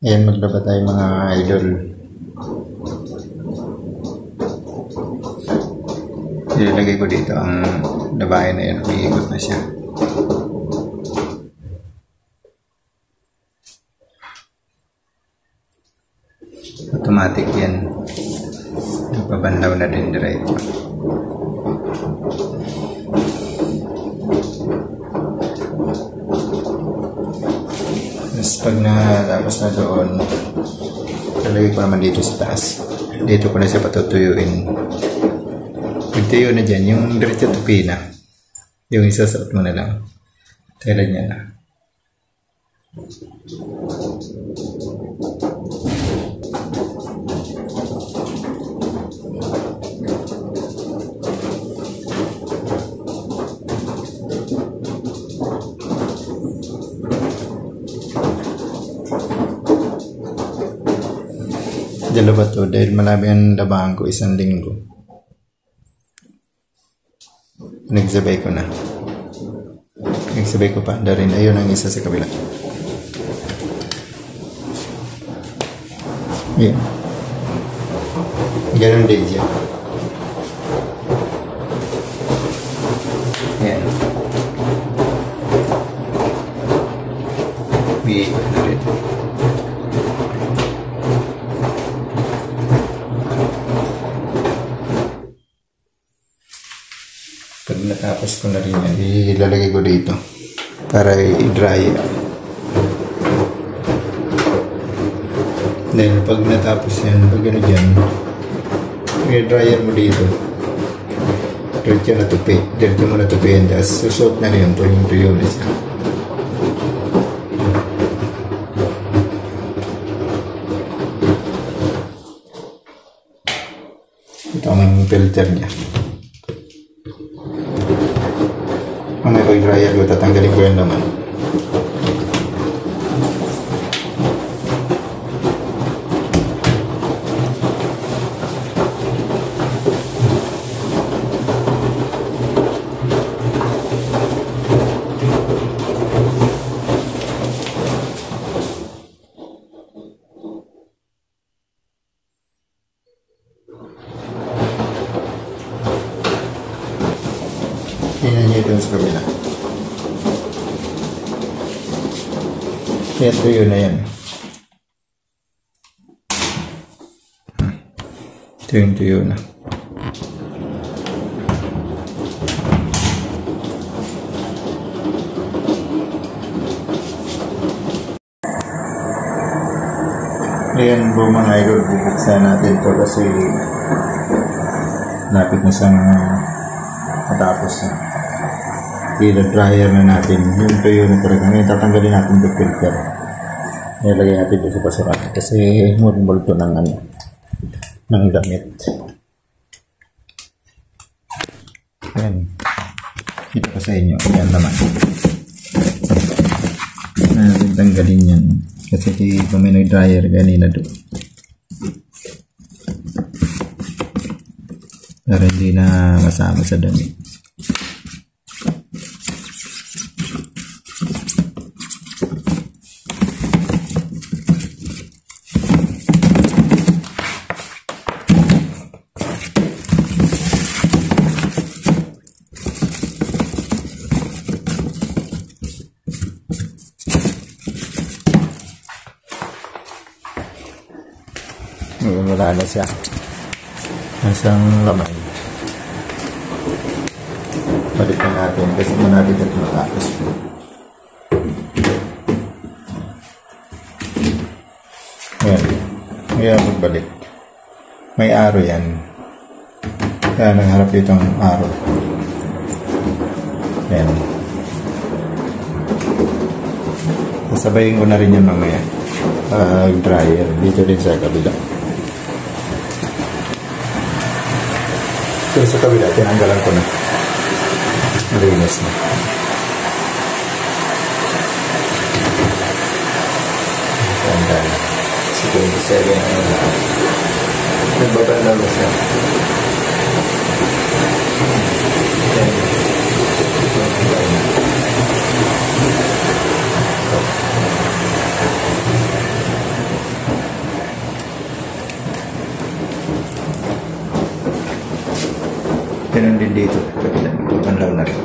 Ayan, maglaba tayo mga idol. Ilalagay ko dito ang labahin na yan. Umiikot na siya. Automatic yan. Nagpabanlaw na din diretso. Tapos pag natapos na doon, lalagay ko naman dito sa taas. Dito ko na siya patutuyuin. Pag tuyo na dyan, yung diretso tupi na. Yung isasarap mo na lang. Tailan niya na. Dalawa to dahil malami ang labahan ko 1 linggo. Nagsabay ko na. Nagsabay ko pa na rin. Ayun ang isa sa kabila. Yan. Ganun din siya. Yan. Biikot na rin. Pag natapos ko na rin yan, ilalagay ko dito para i-dry. Then pag natapos yan, pag gano'n dyan, i-dryer mo dito. Diretso na tupi. Diretso mo na tupi yan. Tapos susot na rin yung tuyo na siya. Ito ang filter niya. Mamaya ko i-dryer ko, tatanggalin ko yung laman. Tingnan nyo doon sa kabila. Kaya tuyo na yan. Ito yung tuyo na. Ayan po mga idol, bubuksan natin ito kasi lapit na siyang matapos na. I-dryer na natin yung tuyo na talaga. Ngayon tatanggalin natin yung filter. Nilagay natin dito sa basura kasi multo ng ng damit. Ayan. Ito pa sa inyo. Ayan naman. Natin tanggalin yan kasi puminoy dryer ganina doon. Para hindi na masama sa damit. Wala na siya. Nasang laman. Balikan natin kasi mo natin ito matapos. Ayan. Ngayon magbalik. May aro yan. Kaya nangharap itong aro. Ayan. Sasabayin ko na rin yan mamaya. Dryer. Dito din sa kabila. So sa kabila, tinanggalan ko na. Malinis na. Tandaan. 27 ang lahat. Nagbabalaw na siya. Ganun din dito. Panlaw na rin.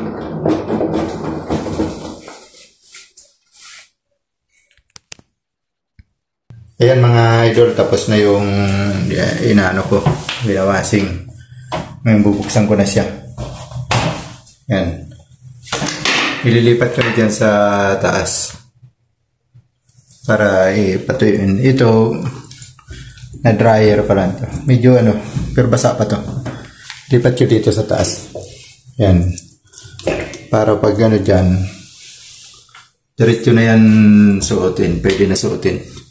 Ayan mga idol, tapos na yung inaano ko, binawasing. Ngayon bubuksan ko na siya. Ayan. Ililipat ko na dyan sa taas para ipatuyuin. Ito, na dryer pa lang to. Medyo ano, pero basa pa to. Lipat ko dito sa taas. Ayan. Para pag ano dyan, diretso na yan suotin. Pwede na suotin.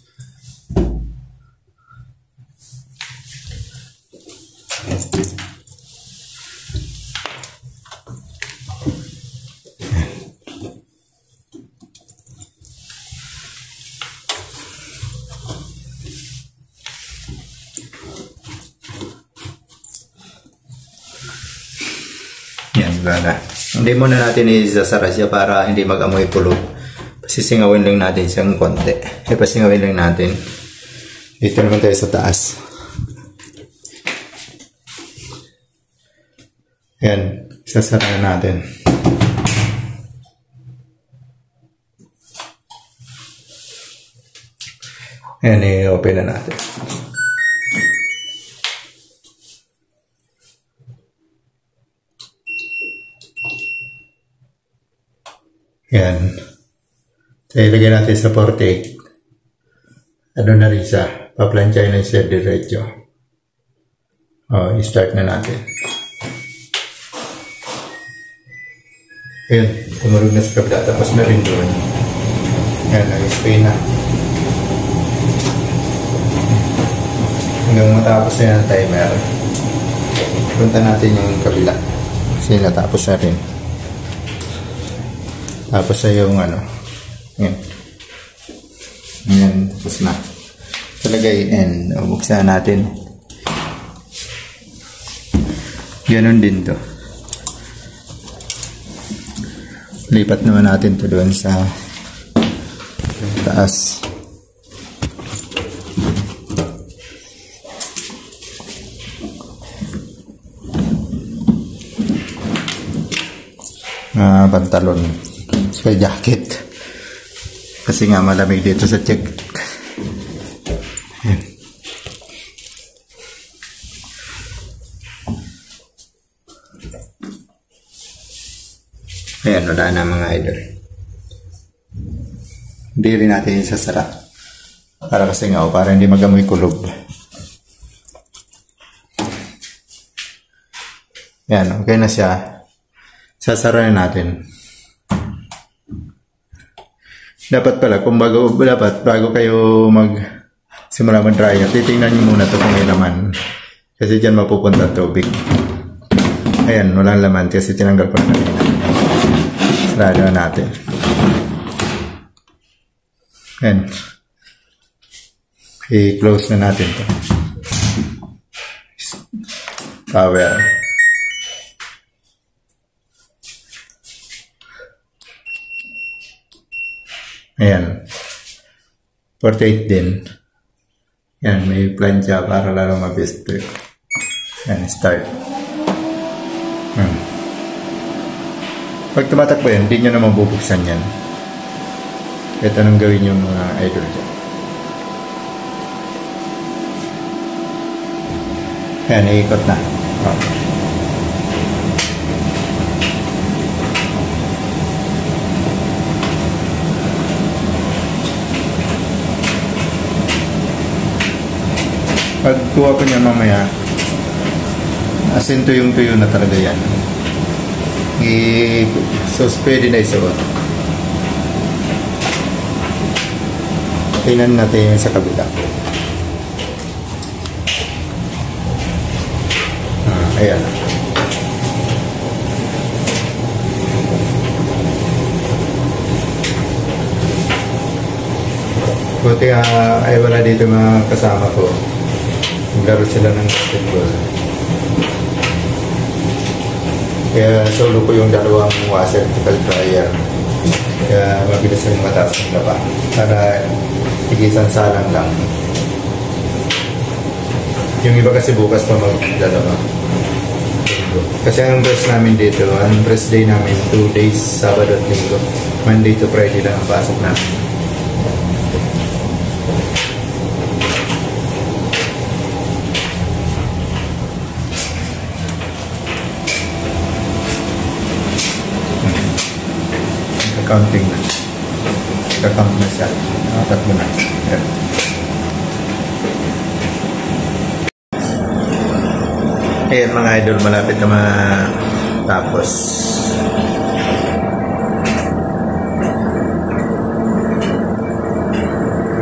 Yan, gana. Hindi muna natin isasara siya para hindi mag-amoy kulog. Pasisingawin lang natin siyang konti. Pasingawin lang natin. Dito naman tayo sa taas. Yan, isasara natin. Yan, i-open na natin. Yan. So, ilagay natin sa 48. Ano na rin siya. Paplansyahin na siya diretso. O, i-start na natin. Ayan. Tumurog na sa kabila. Tapos na rin doon. Yan. Nag-spray na. Hanggang matapos na yan ang timer. Punta natin yung kabila. Kasi natapos na rin. Tapos ay yung ano, yan. Yan, tapos na. Talagay, and buksan natin. Ganon din to. Lipat naman natin to doon sa taas. Pantalon. Sa jacket kasi nga malamig dito sa check. Ayan, wala na mga idol. Hindi rin natin isasara para kasi nga para hindi magamoy kulob. Ayan, okay na siya. Sasara na natin. Dapat pala, kung bago kayo simula mag-dryer, titingnan nyo muna ito kung may laman. Kasi dyan mapupunta tubig. Ayan, walang laman kasi tinanggal ko na kanina. Sarado na natin. Ayan. I-close na natin ito. Power. Ayan. 48 din. Ayan, may plancha para lalo mabilis ito. Ayan, start. Pag tumatakbo yan, hindi nyo naman bubuksan yan. Ito nang gawin yung mga idol dyan. Ayan, iikot na. Okay. Pag kuha ko niya mamaya, asin tuyong-tuyo na talaga yan. So, pwede na isuot. Tingnan natin yung sa kabila. Ayan. Buti ay wala dito mga kasama ko. Naglaro sila ng basketball. Kaya solo ko yung dalawang washer at dryer. Kaya mabilis yung mataas ng laba. Para tigisan salang lang. Yung iba kasi bukas pa magdalawa. Kasi ang rest namin dito, ang rest day namin 2 days, Sabado at Linggo. Monday to Friday lang ang pasok namin. Accounting na. Account na siya. Tatlo na. Ayan. Ayan mga idol, malapit na matapos.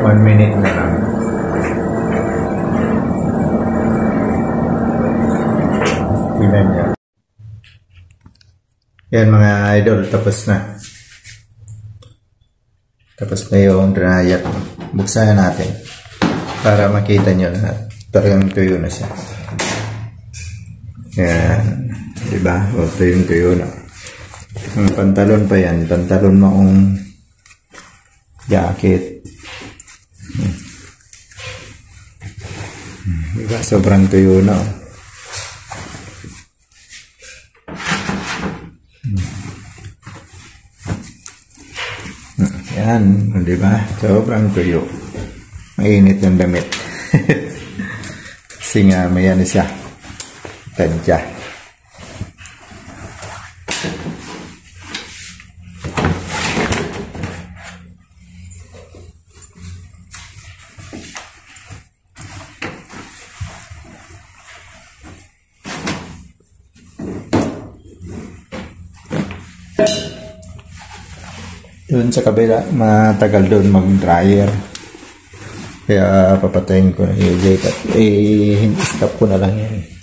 One minute na lang. Tingnan niya. Ayan mga idol, tapos na. Tapos na yung dryer. Buksan natin para makita nyo na talagang tuyo na siya. Yan. Diba? O, tuyo na. Ang pantalon pa yan. Pantalon maong jacket. Diba? Sobrang tuyo na. Yan. Diba? Sobrang tuyo. Mainit yung damit. Kasi nga may ano siya. Tadya. Doon sa kabila, matagal doon mag-dryer. Kaya papatayin ko na yung jacket. Hindi stop ko na lang yan.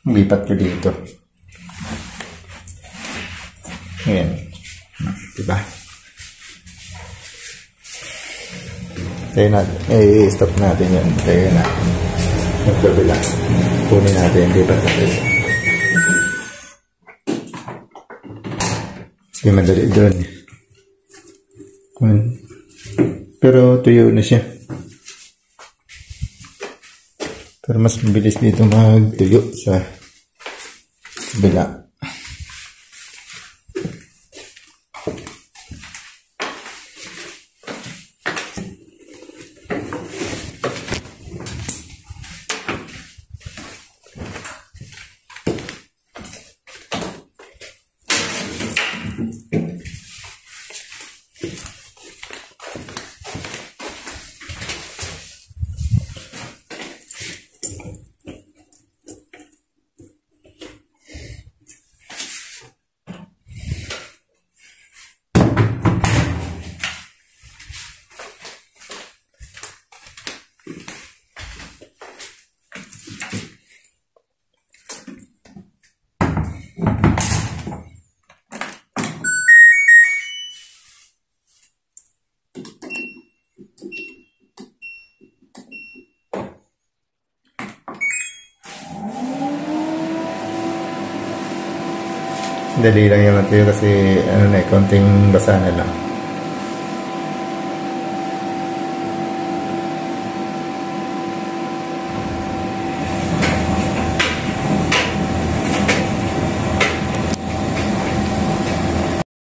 Lipat ko dito. Ayan. Diba? Kaya natin. Stop natin yan. Kaya na. Magkabila. Kunin natin. Lipat natin. Sige, madali doon. Pero tuyo na siya. Pero mas mabilis dito magtuyo sa kabila. Dali lang yung matuyo kasi ano na, konting basa na lang.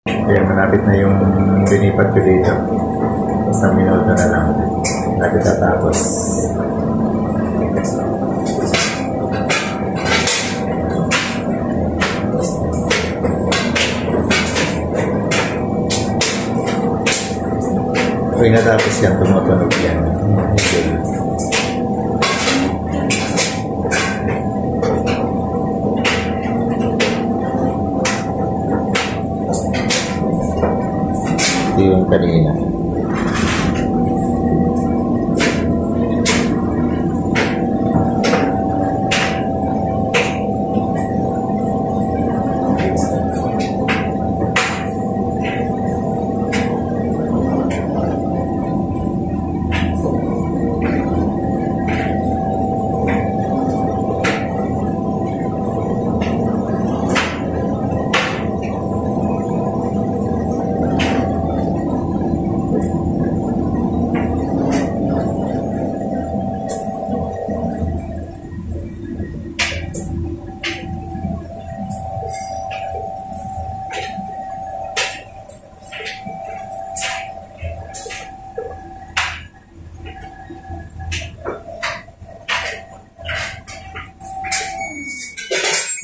Kaya malapit na yung binipat ko dito. Isang minuto na lang. Malapit na tapos. Pag natapos yan, tumutunog yan. Ito yung kanina.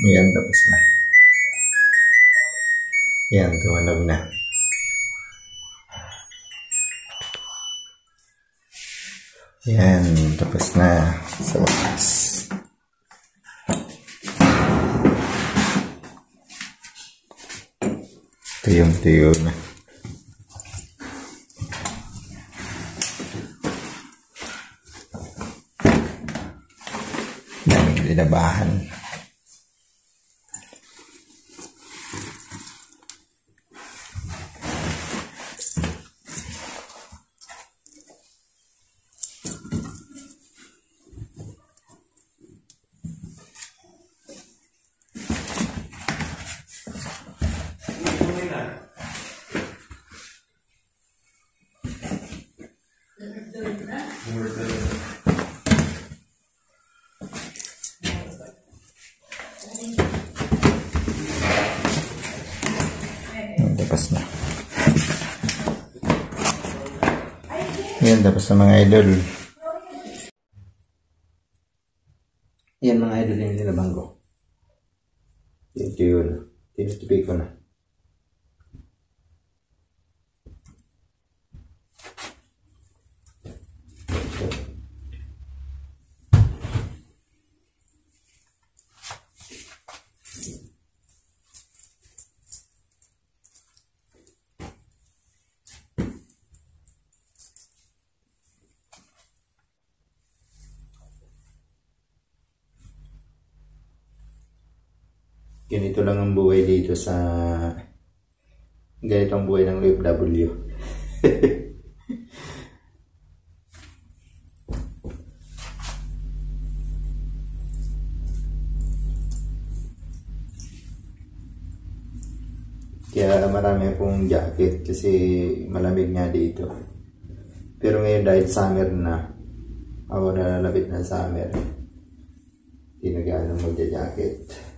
Yan, tapos na. Yan, tumanog na. Yan, tapos na sa wakas. Tuyong-tuyo na. Daming linabahan. Tapos na. Yan, tapos na mga idol. Yan mga idol yung nilabang ko. Ito yun. Tinutupik ko na. Ganito lang ang buhay dito sa ganito ang buhay ng OFW. Kaya marami akong jacket kasi malamig nga dito. Pero ngayon dahil summer na, ako nalalapit na summer, hindi na gaano magja-jacket.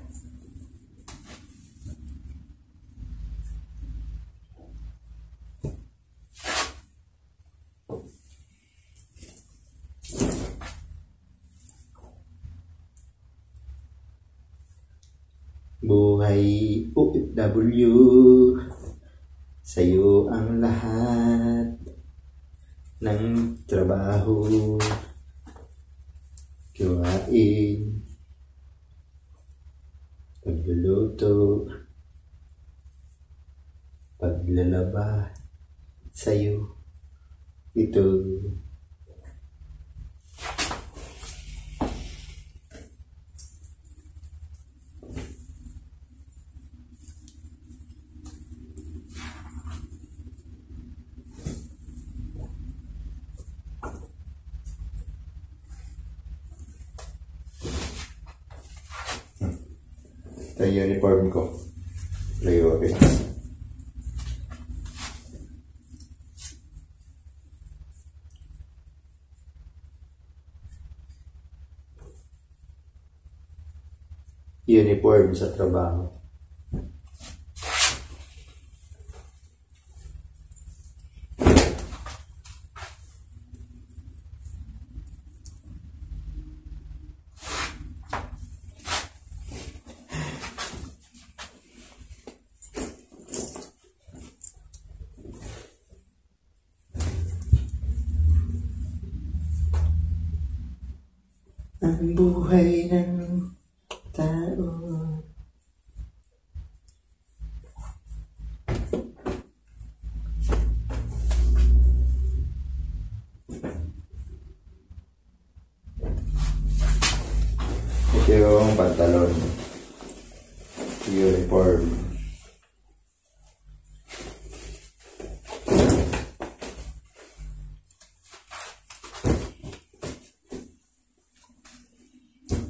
Buhay OFW, sa'yo ang lahat ng trabaho, gawain, pagluluto, paglalaba, sa'yo ito. Ito yung uniform ko. Priority. Uniform sa trabaho. Ang buhay ng tao. Ito yung pantalon. Uniform.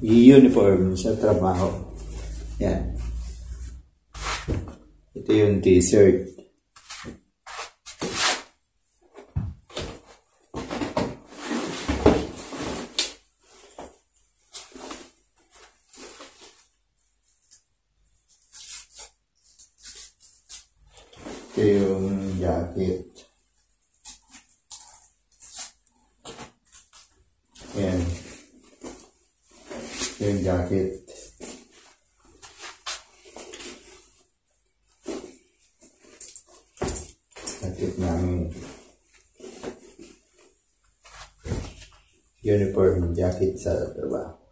Uniform sa trabaho. Yan. Ito yung t-shirt. Ito yung jacket. Yan. Yung jacket. uniform jacket sa trabaho.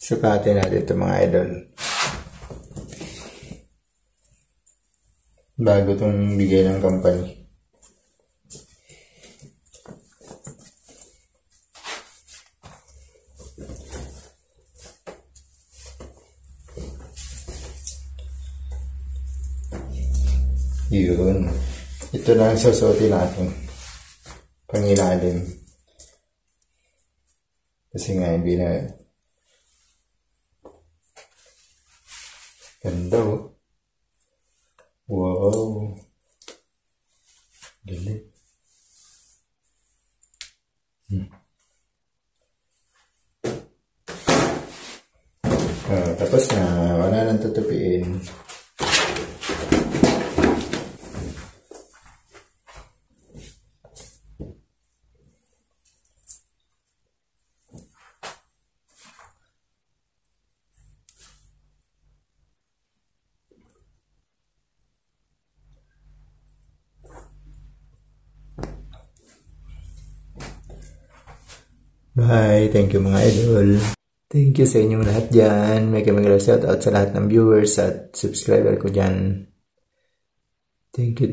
Sukatin natin ito mga idol. Bago itong bigay ng company. Yun. Ito na ang susuotin natin. Pangilalim. Kasi nga hindi na ganda oh. Wow. Galing. Tapos na. Wala nang tutupiin. Bye. Thank you mga idol. Thank you sa inyong lahat dyan. May shoutout sa lahat ng viewers at subscriber ko dyan. Thank you.